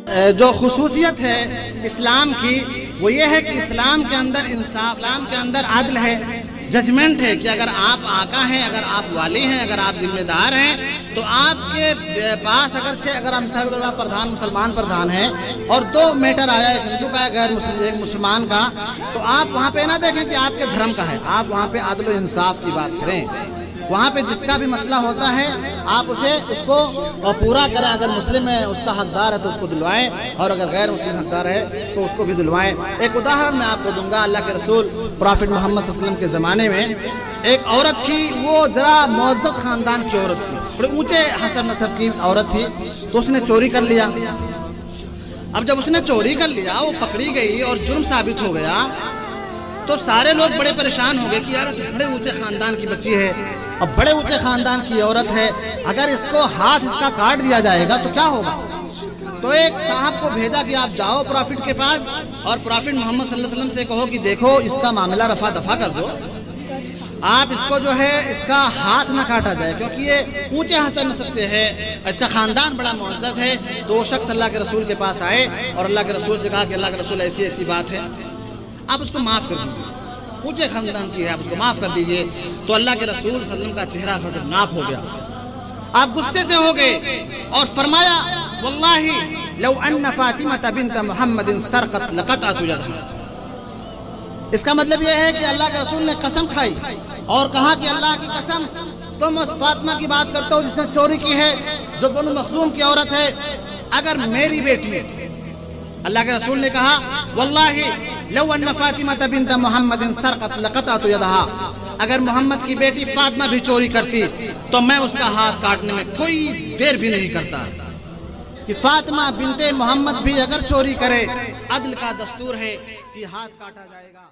जो खुसूसियत है इस्लाम की वो ये है कि इस्लाम के अंदर इंसाफ, इस्लाम के अंदर आदल है, जजमेंट है कि अगर आप आका हैं, अगर आप वाली हैं, अगर आप जिम्मेदार हैं तो आपके पास अगर हम प्रधान मुसलमान प्रधान हैं और दो मैटर आया, एक हिंदू का गैर मुसलमान का, तो आप वहाँ पे ना देखें कि आपके धर्म का है, आप वहाँ पे आदल और इंसाफ की बात करें। वहाँ पे जिसका भी मसला होता है आप उसको पूरा करें। अगर मुस्लिम है उसका हकदार है तो उसको दिलवाएं, और अगर गैर मुस्लिम हकदार है तो उसको भी दिलवाएं। एक उदाहरण मैं आपको दूंगा। अल्लाह के रसूल प्रॉफिट मोहम्मद सल्लल्लाहु अलैहि वसल्लम के ज़माने में एक औरत थी, वो ज़रा मुअज़्ज़ज़ ख़ानदान की औरत थी, बड़े ऊँचे हसन नसब की औरत थी। तो उसने चोरी कर लिया। अब जब उसने चोरी कर लिया, वो पकड़ी गई और जुर्म साबित हो गया, तो सारे लोग बड़े परेशान हो गए कि यार बड़े ऊँचे ख़ानदान की बच्ची है और बड़े ऊँचे ख़ानदान की औरत है, अगर इसको हाथ इसका काट दिया जाएगा तो क्या होगा। तो एक साहब को भेजा कि आप जाओ प्रॉफिट के पास और प्रॉफिट मोहम्मद सल्लल्लाहु अलैहि वसल्लम से कहो कि देखो इसका मामला रफा दफा कर दो, आप इसको जो है इसका हाथ ना काटा जाए, क्योंकि ये ऊँचे हसन नस्ब से है, इसका ख़ानदान बड़ा मुअज़्ज़ज़ है। तो वो शख्स अल्लाह के रसूल के पास आए और अल्लाह के रसूल से कहा कि अल्लाह के रसूल ऐसी ऐसी बात है, आप उसको माफ़ कर दीजिए, ऊँचे ख़ानदान की है, आप उसको माफ़ कर दीजिए। तो अल्लाह के रसूल सल्लल्लाहु अलैहि वसल्लम का चेहरा खतरनाक हो गया, आप गुस्से से हो गए और फरमाया वल्लाहि लौ अन्न फातिमा बिन्त मुहम्मदिन सरक़त लक़तअतु यदहा। इसका मतलब यह है कि अल्लाह के रसूल ने कसम खाई और कहा कि अल्लाह की कसम तुम उस फातिमा की बात करते हो जिसने चोरी की है, जो बनु मखज़ूम की औरत है, अगर मेरी बेटी, अल्लाह के रसूल ने कहा वल्लाहि लौ अन्न फातिमा बिन्त मुहम्मदिन सरक़त लक़तअतु यदहा, अगर मोहम्मद की बेटी फातिमा भी चोरी करती तो मैं उसका हाथ काटने में कोई देर भी नहीं करता। कि फातिमा बिन्ते मोहम्मद भी अगर चोरी करे, अदल का दस्तूर है कि हाथ काटा जाएगा।